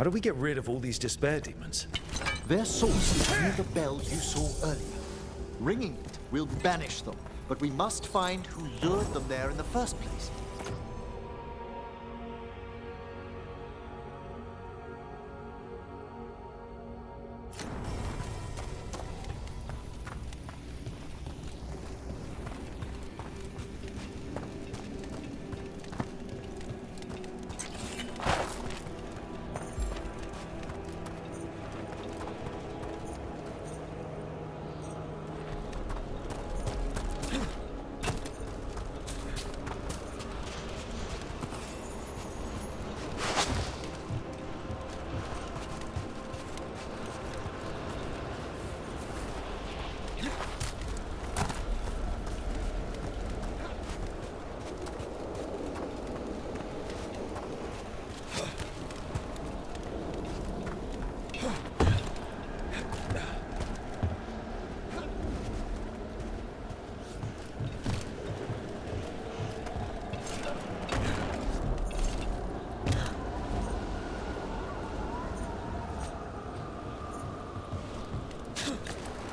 How do we get rid of all these despair demons? Their source is near the bell you saw earlier. Ringing it will banish them, but we must find who lured them there in the first place.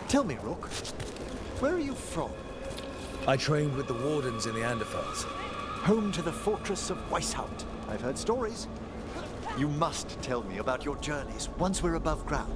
Tell me, Rook, where are you from? I trained with the wardens in the Anderfels. Home to the fortress of Weishaupt. I've heard stories. You must tell me about your journeys once we're above ground.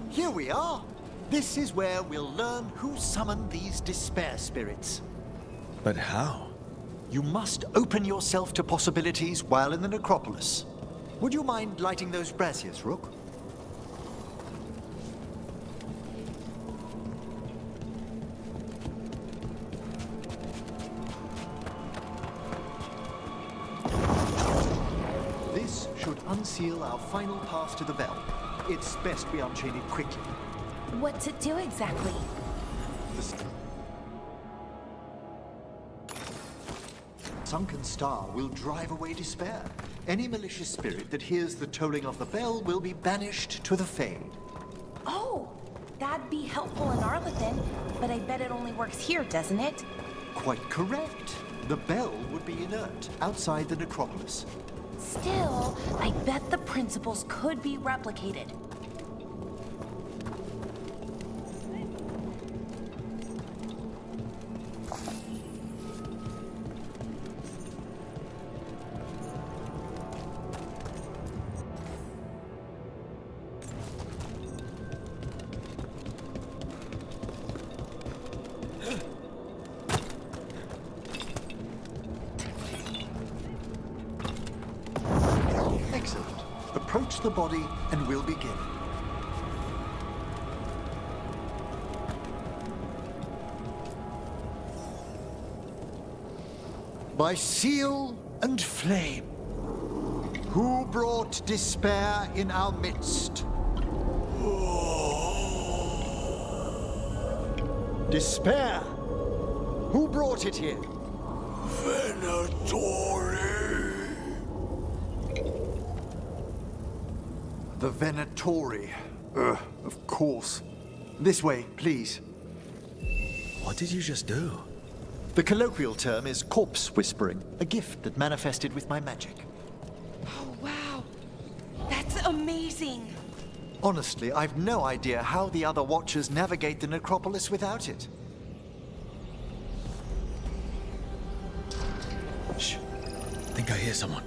Here we are. This is where we'll learn who summoned these despair spirits. But how? You must open yourself to possibilities while in the necropolis. Would you mind lighting those braziers, Rook? This should unseal our final path to the bell. It's best we unchain it quickly. What's it do exactly? The sunken star will drive away despair. Any malicious spirit that hears the tolling of the bell will be banished to the Fade. Oh, that'd be helpful in Arlethan, but I bet it only works here, doesn't it? Quite correct. The bell would be inert outside the necropolis. Still, I bet the principles could be replicated. approach the body and we'll begin. By seal and flame, who brought despair in our midst? Despair? Who brought it here? Venatori. The Venatori. Of course. This way, please. What did you just do? The colloquial term is corpse whispering, a gift that manifested with my magic. Oh, wow. That's amazing. Honestly, I've no idea how the other Watchers navigate the necropolis without it. Shh. Think I hear someone.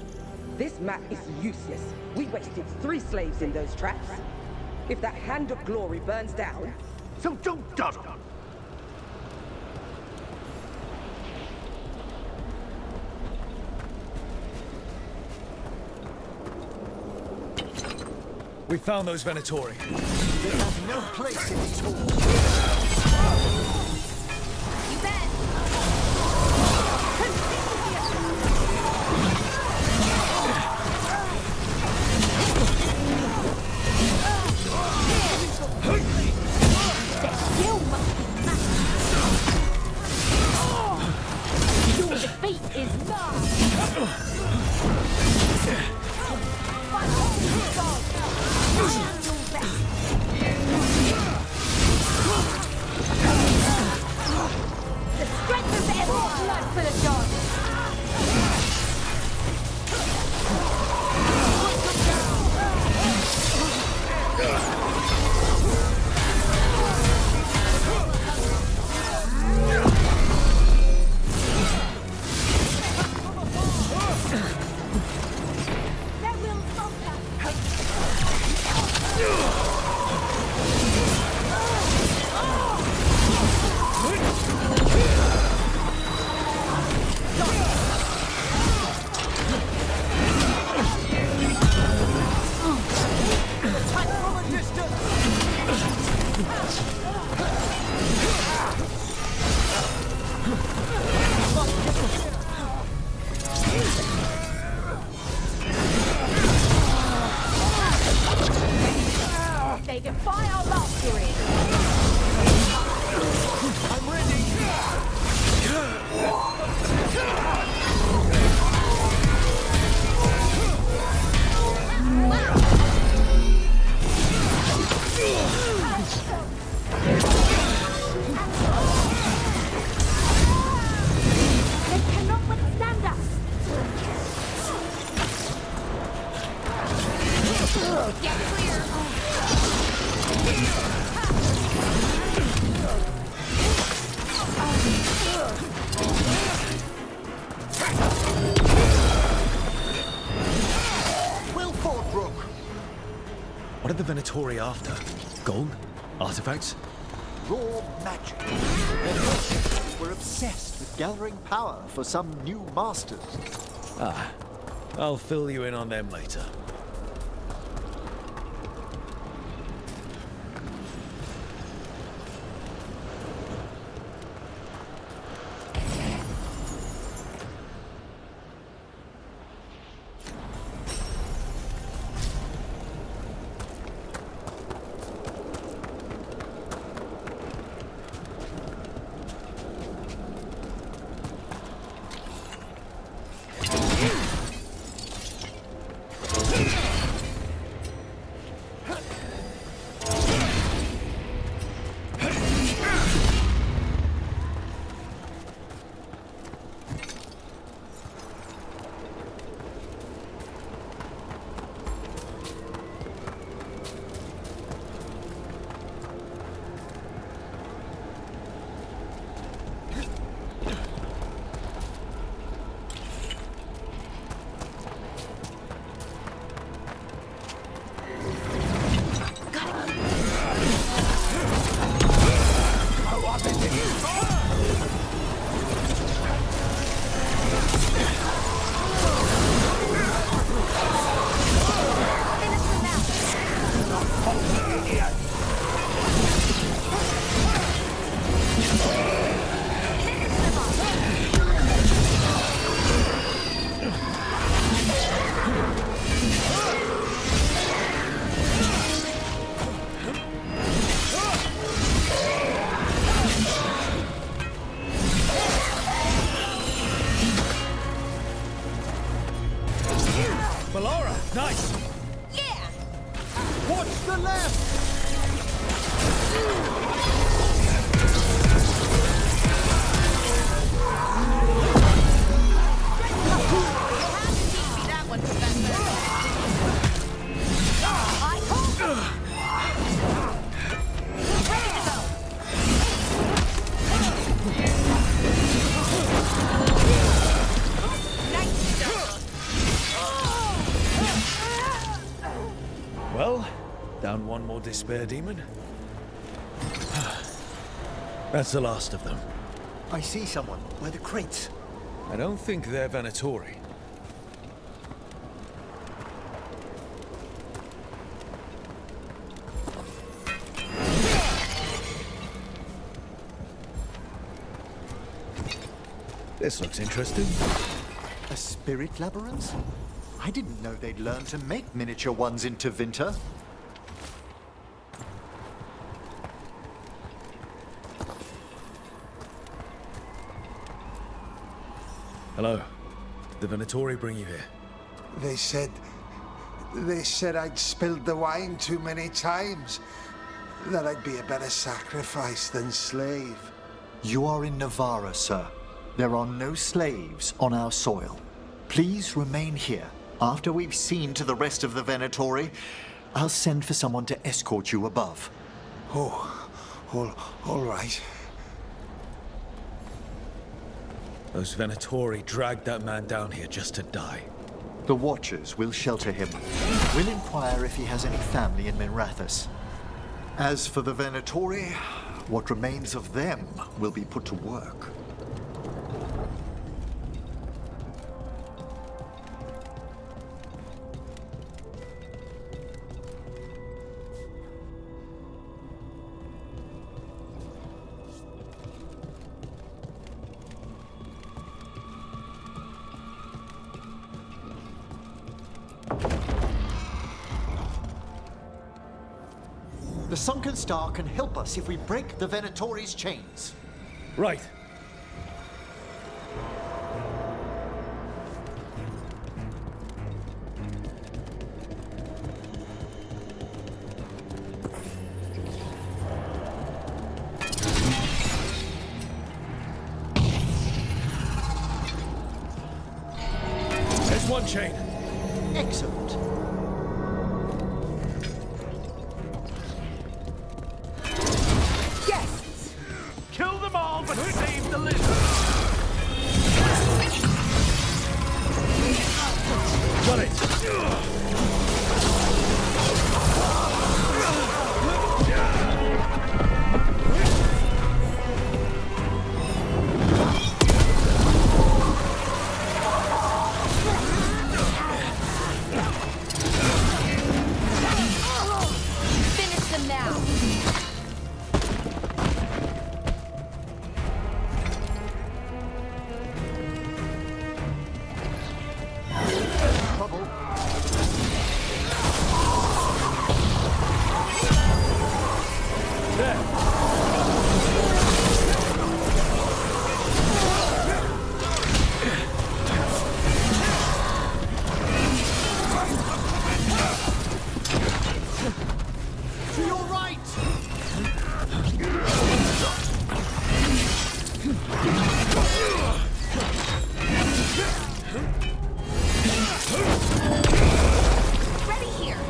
This map is useless. We wasted 3 slaves in those traps. If that Hand of Glory burns down... So don't dawdle. We found those Venatori. They have no place in these halls. You bet. That skill must be massive. Your defeat is nigh. The strength of the emerald blood for the gods! That will conquer! They defy our mastery! I'm ready! They cannot withstand us! Get clear! Well fought, Rook. What are the Venatori after? Gold? Artifacts? Raw magic. Their worshippers were obsessed with gathering power for some new masters. Ah, I'll fill you in on them later. Melora, nice! Yeah! Watch the left! That one, Professor. Ready to go! Nice job! Well, down one more despair demon. That's the last of them. I see someone by the crates. I don't think they're Venatori. This looks interesting. A spirit labyrinth? I didn't know they'd learned to make miniature ones in Tevinter. Hello. Did the Venatori bring you here? They said I'd spilled the wine too many times. That I'd be a better sacrifice than slave. You are in Navarra, sir. There are no slaves on our soil. Please remain here. After we've seen to the rest of the Venatori, I'll send for someone to escort you above. Oh, all right. Those Venatori dragged that man down here just to die. The Watchers will shelter him. We'll inquire if he has any family in Minrathous. As for the Venatori, what remains of them will be put to work. The sunken star can help us if we break the Venatori's chains. Right. There's one chain. Excellent. Yes! Kill them all, but save the lizard. Got it. Finish them now! Trouble. There. To your right! Ready here!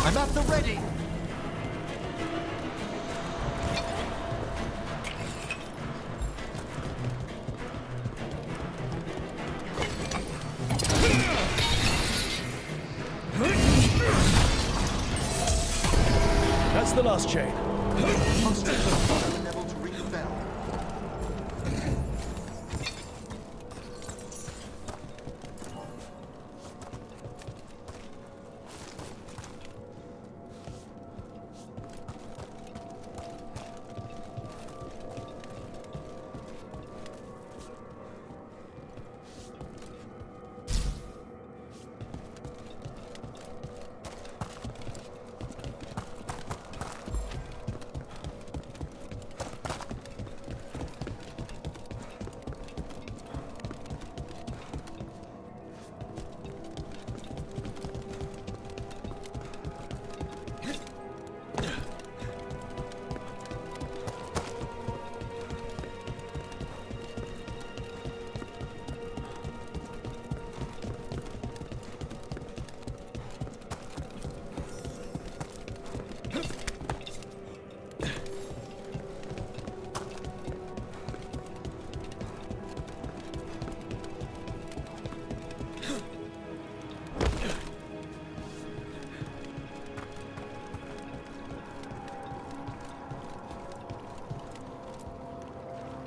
I'm at the ready! That's the last chain. Must have been able to ring the bell.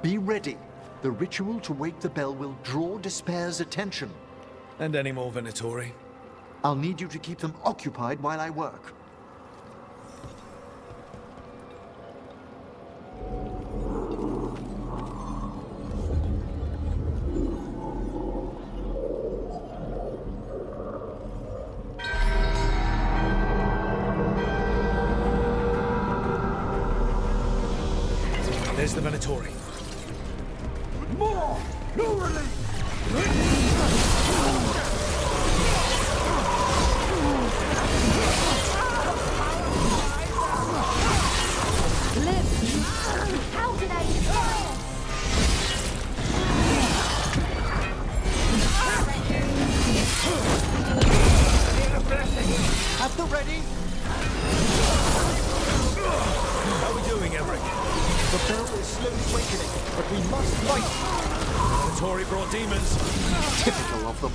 Be ready. The ritual to wake the bell will draw Despair's attention. And any more Venatori? I'll need you to keep them occupied while I work. There's the Venatori. More! No relief! How did I fail? At the ready! How are we doing, Emmerich? The bell is slowly awakening, but we must fight! Venatori brought demons. Typical of them.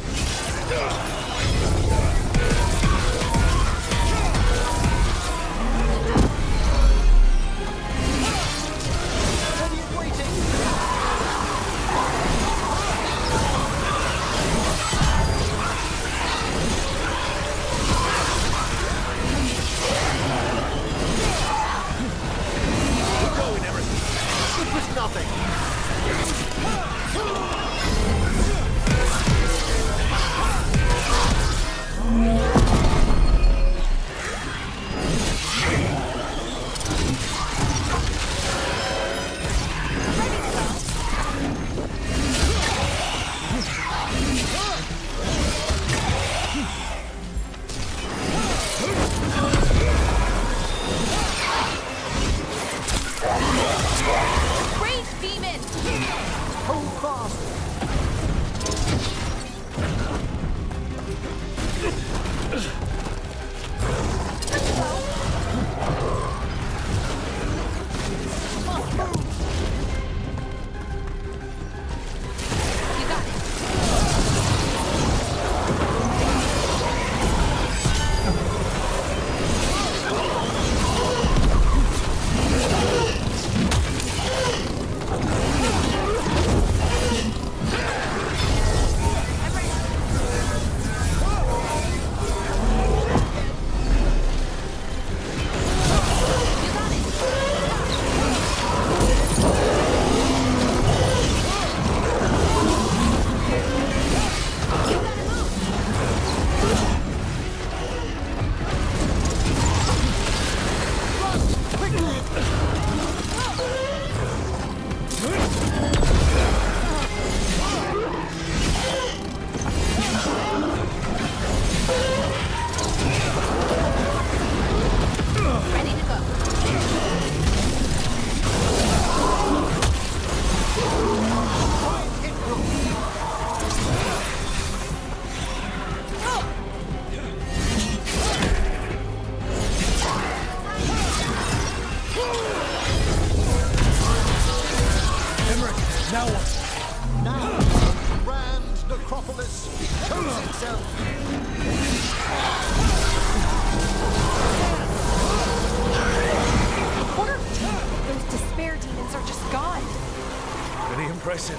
Ready and waiting! Keep going, Emmerich. It was nothing! Rage demon! Hold fast! You got it. Ready to go. Emmerich, now what? Now, the grand necropolis shows itself! What are those despair demons are just gone? Pretty impressive.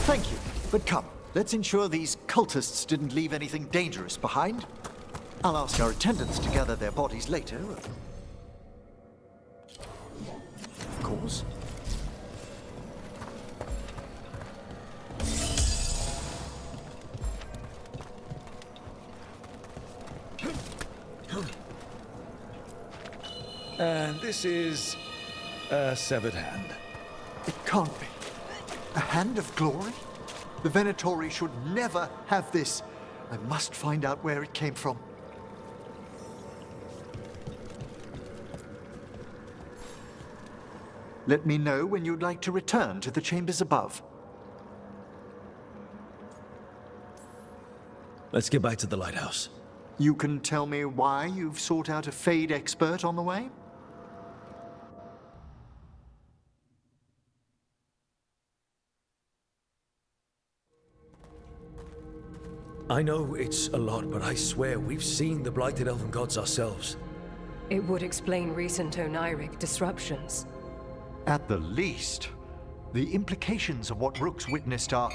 Thank you, but come, let's ensure these cultists didn't leave anything dangerous behind. I'll ask our attendants to gather their bodies later. Of course. And this is a severed hand. It can't be. A hand of glory? The Venatori should never have this. I must find out where it came from. Let me know when you'd like to return to the chambers above. Let's get back to the lighthouse. You can tell me why you've sought out a Fade expert on the way? I know it's a lot, but I swear we've seen the blighted elven gods ourselves. It would explain recent Oniric disruptions. At the least. The implications of what Rook's witnessed are...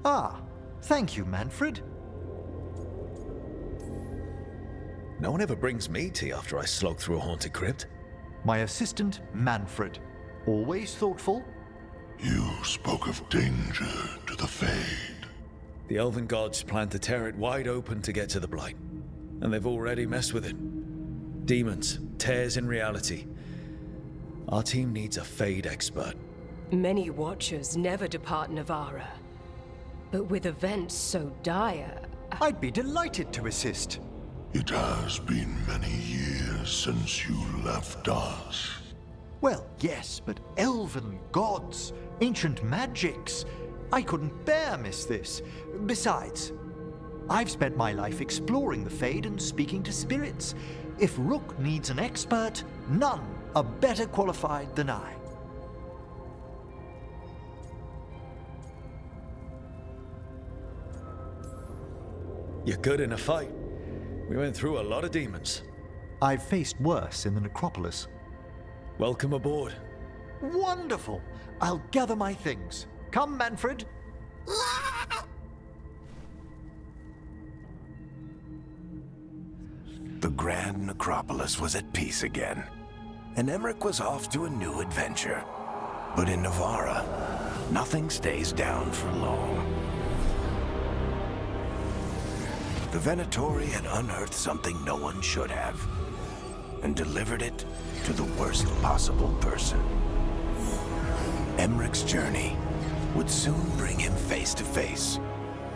Ah, thank you, Manfred. No one ever brings me tea after I slog through a haunted crypt. My assistant, Manfred. Always thoughtful. You spoke of danger to the Fade. The Elven gods plan to tear it wide open to get to the Blight, and they've already messed with it. Demons, tears in reality. Our team needs a Fade expert. Many Watchers never depart Navarra. But with events so dire... I'd be delighted to assist. It has been many years since you left us. Well, yes, but elven gods, ancient magics. I couldn't bear miss this. Besides, I've spent my life exploring the Fade and speaking to spirits. If Rook needs an expert, none are better qualified than I. You're good in a fight. We went through a lot of demons. I've faced worse in the necropolis. Welcome aboard. Wonderful! I'll gather my things. Come, Manfred. The grand necropolis was at peace again, and Emmerich was off to a new adventure. But in Navarra, nothing stays down for long. The Venatori had unearthed something no one should have, and delivered it to the worst possible person. Emmerich's journey would soon bring him face to face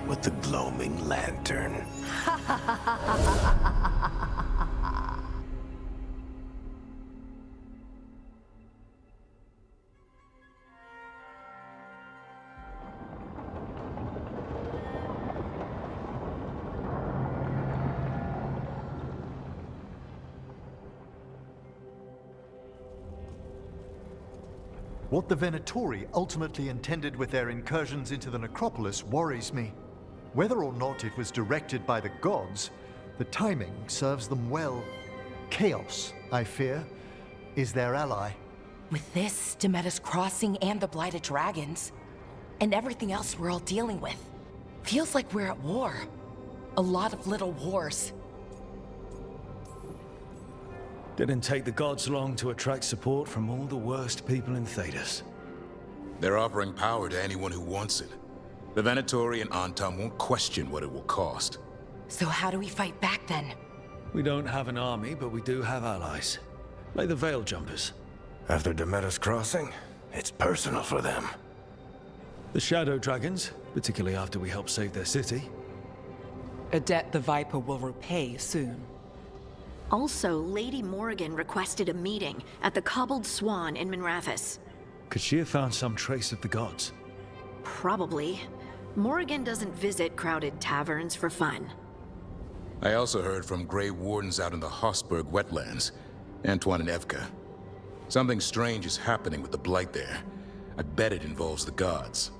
with the gloaming lantern. What the Venatori ultimately intended with their incursions into the necropolis worries me. Whether or not it was directed by the gods, the timing serves them well. Chaos, I fear, is their ally. With this, Demeter's Crossing and the Blighted Dragons, and everything else we're all dealing with, feels like we're at war. A lot of little wars. Didn't take the gods long to attract support from all the worst people in Thedas. They're offering power to anyone who wants it. The Venatori and Antam won't question what it will cost. So how do we fight back then? We don't have an army, but we do have allies. Like the Veil Jumpers. After Demeter's Crossing, it's personal for them. The Shadow Dragons, particularly after we helped save their city. A debt the Viper will repay soon. Also, Lady Morrigan requested a meeting at the Cobbled Swan in Minrathous. Could she have found some trace of the gods? Probably. Morrigan doesn't visit crowded taverns for fun. I also heard from Grey Wardens out in the Hossberg wetlands, Antoine and Evka. Something strange is happening with the Blight there. I bet it involves the gods.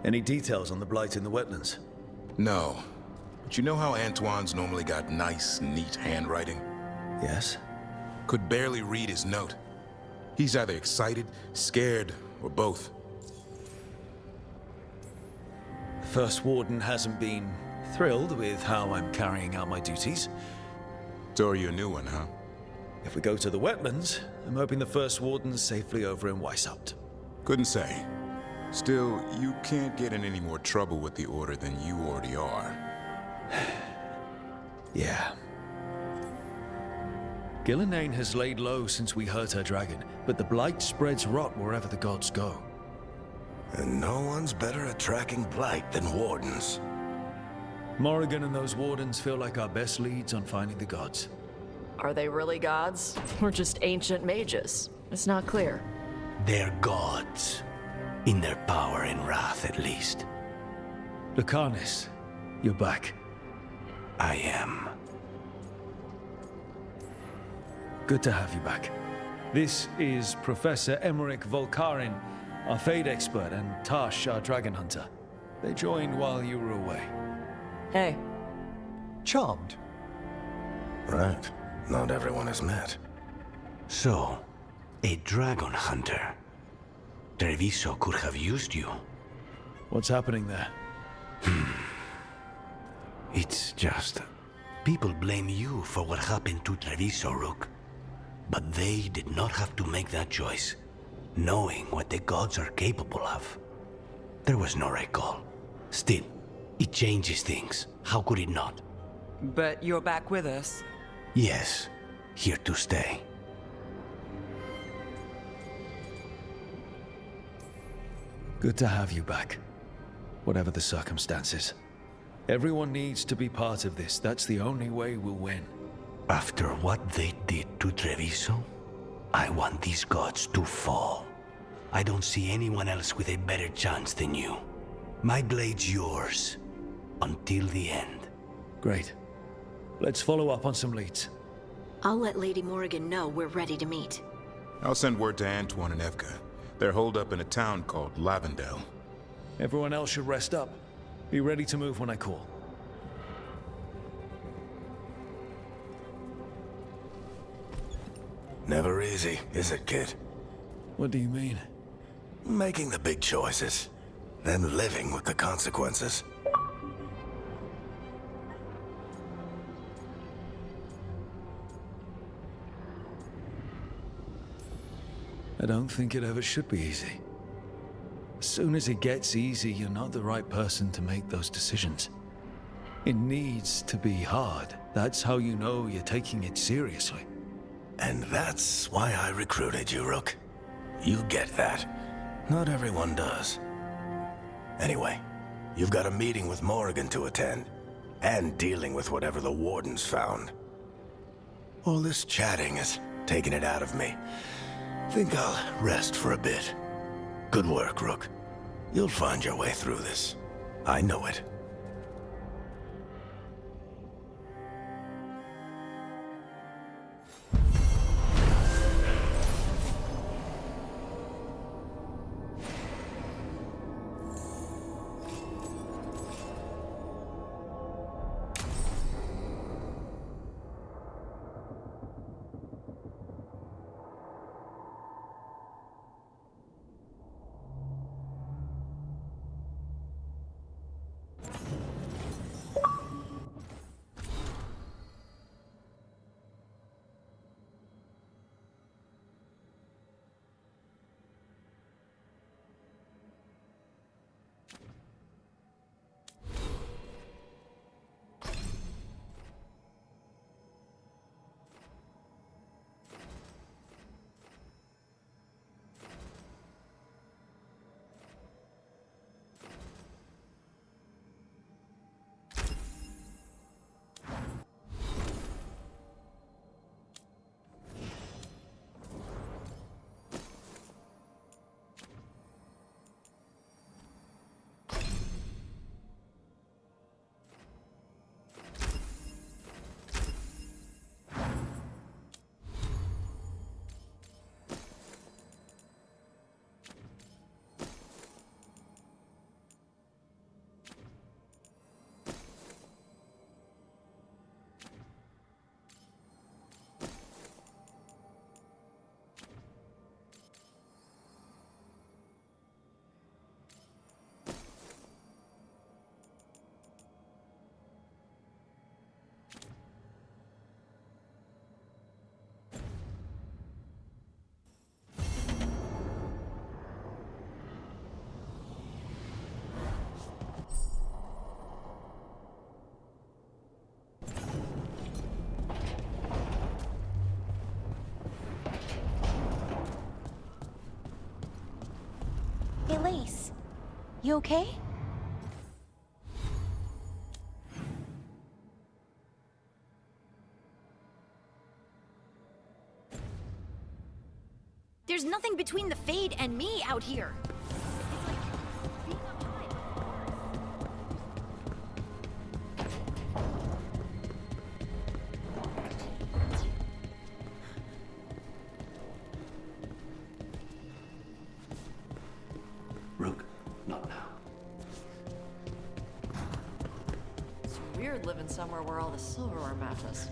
Any details on the Blight in the wetlands? No. But you know how Antoine's normally got nice, neat handwriting? Yes. Could barely read his note. He's either excited, scared, or both. The First Warden hasn't been thrilled with how I'm carrying out my duties. So are you a new one, huh? If we go to the wetlands, I'm hoping the First Warden's safely over in Weishaupt. Couldn't say. Still, you can't get in any more trouble with the Order than you already are. Yeah. Gillenane has laid low since we hurt her dragon, but the Blight spreads rot wherever the gods go. And no one's better at tracking Blight than Wardens. Morrigan and those Wardens feel like our best leads on finding the gods. Are they really gods? Or just ancient mages? It's not clear. They're gods. In their power and wrath, at least. Lucanis, you're back. I am. Good to have you back. This is Professor Emmerich Volkarin, our Fade expert, and Tash, our dragon hunter. They joined while you were away. Hey. Charmed. Right. Not everyone is met. So, a dragon hunter. Treviso could have used you. What's happening there? It's just... people blame you for what happened to Treviso, Rook. But they did not have to make that choice, knowing what the gods are capable of. There was no recall. Still, it changes things. How could it not? But you're back with us. Yes, here to stay. Good to have you back, whatever the circumstances. Everyone needs to be part of this. That's the only way we'll win. After what they did to Treviso, I want these gods to fall. I don't see anyone else with a better chance than you. My blade's yours, until the end. Great. Let's follow up on some leads. I'll let Lady Morrigan know we're ready to meet. I'll send word to Antoine and Evka. They're holed up in a town called Lavendel. Everyone else should rest up. Be ready to move when I call. Never easy, is it, kid? What do you mean? Making the big choices, then living with the consequences. I don't think it ever should be easy. As soon as it gets easy, you're not the right person to make those decisions. It needs to be hard. That's how you know you're taking it seriously. And that's why I recruited you, Rook. You get that. Not everyone does. Anyway, you've got a meeting with Morrigan to attend, and dealing with whatever the Wardens found. All this chatting is taking it out of me. Think I'll rest for a bit. Good work, Rook. You'll find your way through this. I know it. Elise, you okay? There's nothing between the Fade and me out here. Rook, not now. It's weird living somewhere where all the silverware matches.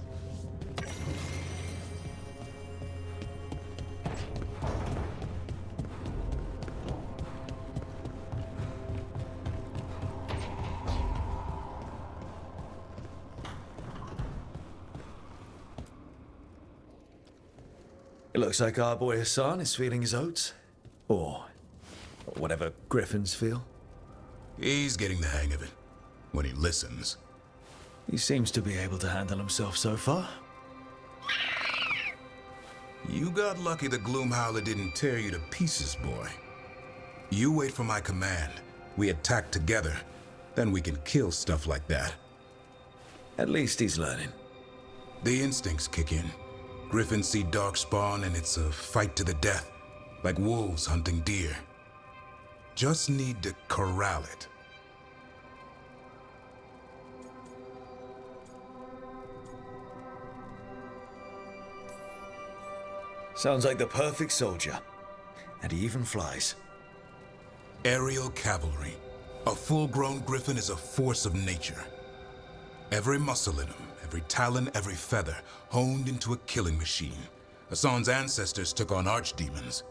looks like our boy Hassan is feeling his oats. Or whatever griffins feel. He's getting the hang of it. When he listens. He seems to be able to handle himself so far. You got lucky the Gloomhowler didn't tear you to pieces, boy. You wait for my command. We attack together. Then we can kill stuff like that. At least he's learning. The instincts kick in. Griffins see darkspawn and it's a fight to the death. Like wolves hunting deer. Just need to corral it. Sounds like the perfect soldier. And he even flies. Aerial cavalry. A full-grown griffin is a force of nature. Every muscle in him, every talon, every feather, honed into a killing machine. Hassan's ancestors took on archdemons.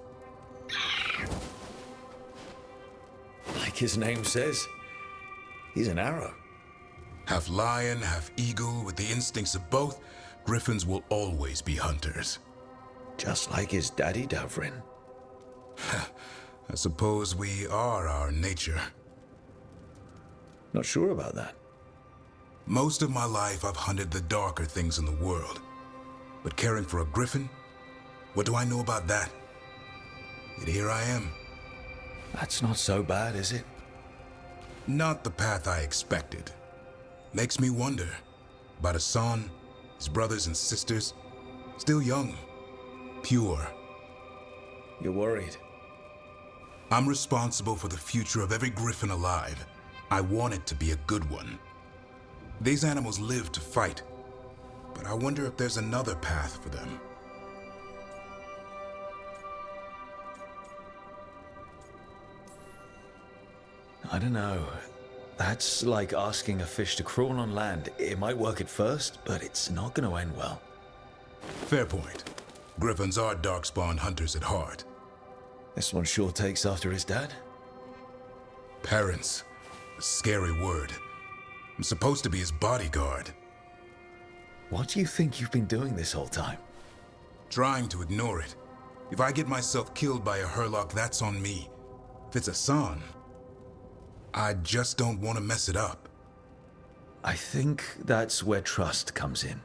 Like his name says, he's an arrow. Half lion, half eagle, with the instincts of both, griffins will always be hunters. Just like his daddy Davrin. I suppose we are our nature. Not sure about that. Most of my life I've hunted the darker things in the world. But caring for a griffin? What do I know about that? Yet here I am. That's not so bad, is it? Not the path I expected. Makes me wonder about Hassan, his brothers and sisters. Still young. Pure. You're worried? I'm responsible for the future of every griffin alive. I want it to be a good one. These animals live to fight, but I wonder if there's another path for them. I don't know. That's like asking a fish to crawl on land. It might work at first, but it's not going to end well. Fair point. Griffins are darkspawn hunters at heart. This one sure takes after his dad. Parents. A scary word. I'm supposed to be his bodyguard. What do you think you've been doing this whole time? Trying to ignore it. If I get myself killed by a Hurlock, that's on me. If it's Hassan, I just don't want to mess it up. I think that's where trust comes in.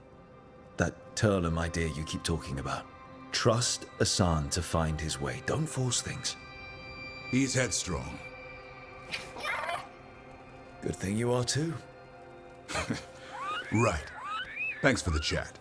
That Turlum idea you keep talking about. Trust Hassan to find his way. Don't force things. He's headstrong. Good thing you are too. Right. Thanks for the chat.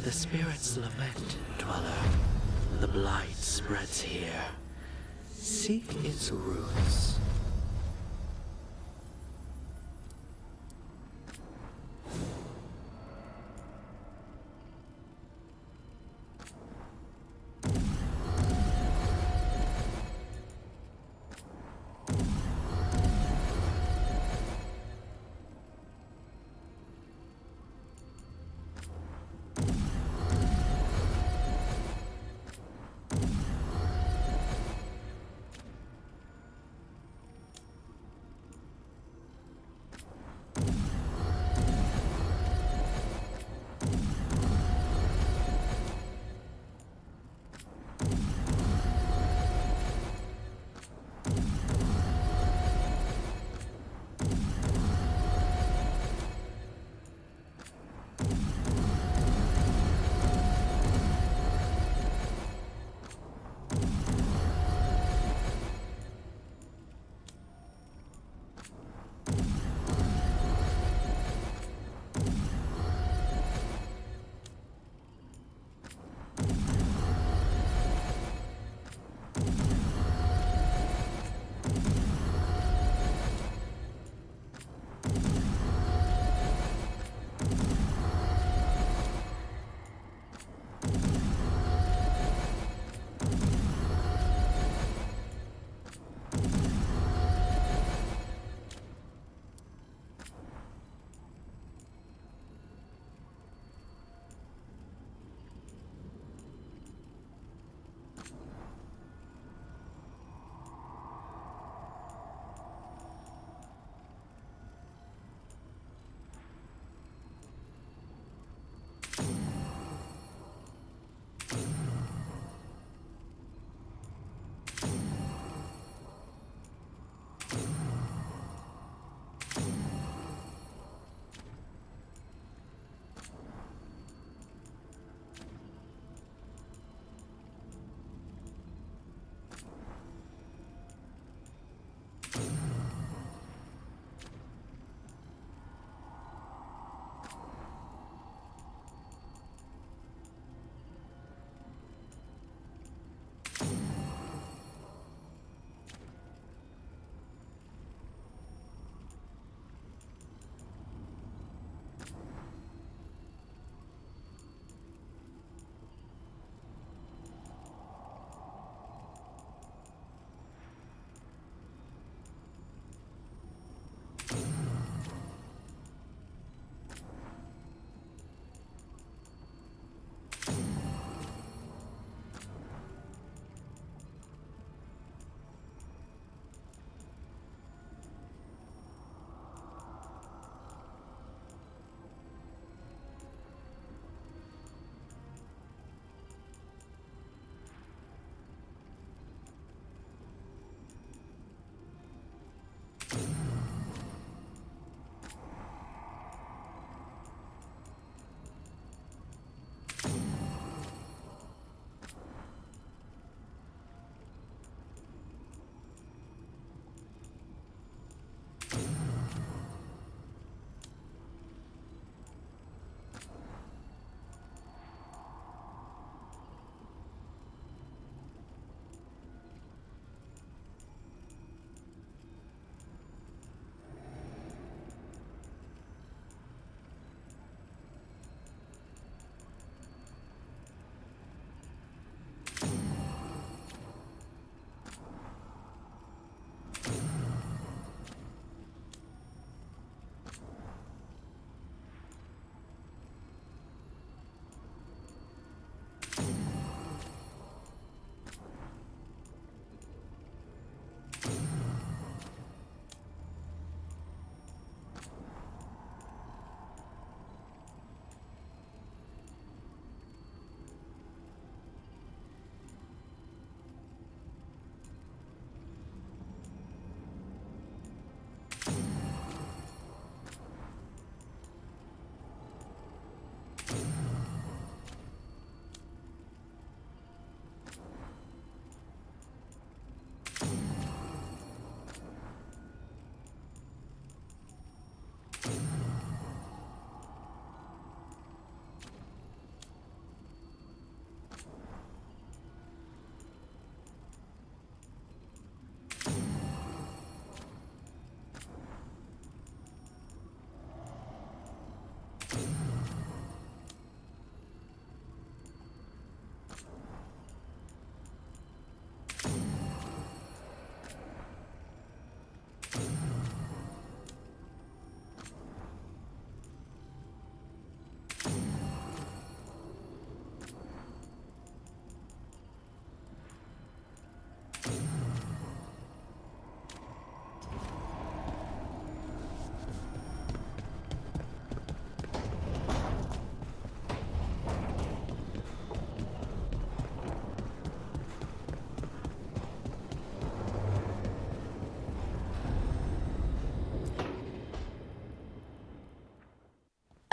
The spirits lament, dweller. The blight spreads here. Seek its roots.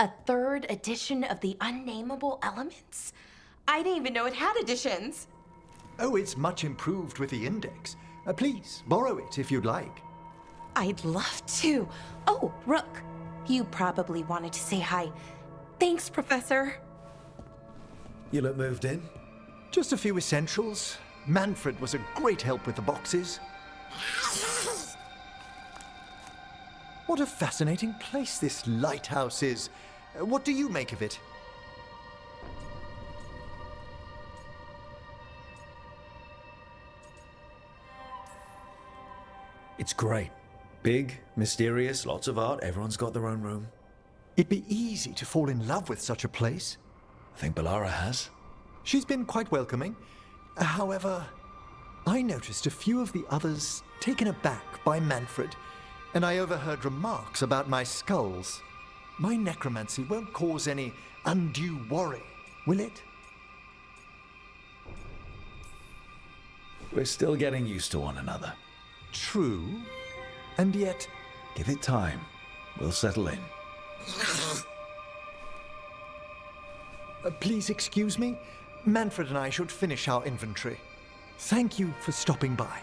A third edition of the Unnameable Elements? I didn't even know it had editions. Oh, it's much improved with the index. Please, borrow it if you'd like. I'd love to. Oh, Rook, you probably wanted to say hi. Thanks, Professor. You look moved in. Just a few essentials. Manfred was a great help with the boxes. What a fascinating place this lighthouse is. What do you make of it? It's great. Big, mysterious, lots of art, everyone's got their own room. It'd be easy to fall in love with such a place. I think Bellara has. She's been quite welcoming. However, I noticed a few of the others taken aback by Manfred, and I overheard remarks about my skulls. My necromancy won't cause any undue worry, will it? We're still getting used to one another. True, and yet... Give it time. We'll settle in. Please excuse me. Manfred and I should finish our inventory. Thank you for stopping by.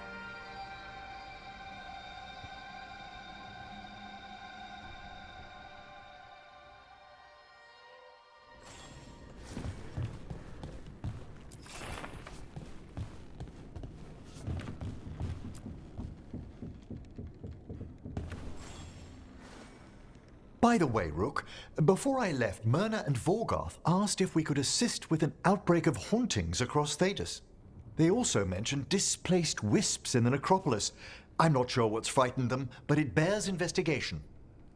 By the way, Rook, before I left, Myrna and Veilguard asked if we could assist with an outbreak of hauntings across Thedas. They also mentioned displaced wisps in the necropolis. I'm not sure what's frightened them, but it bears investigation.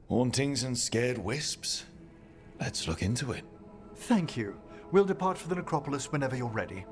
Hauntings and scared wisps? Let's look into it. Thank you. We'll depart for the necropolis whenever you're ready.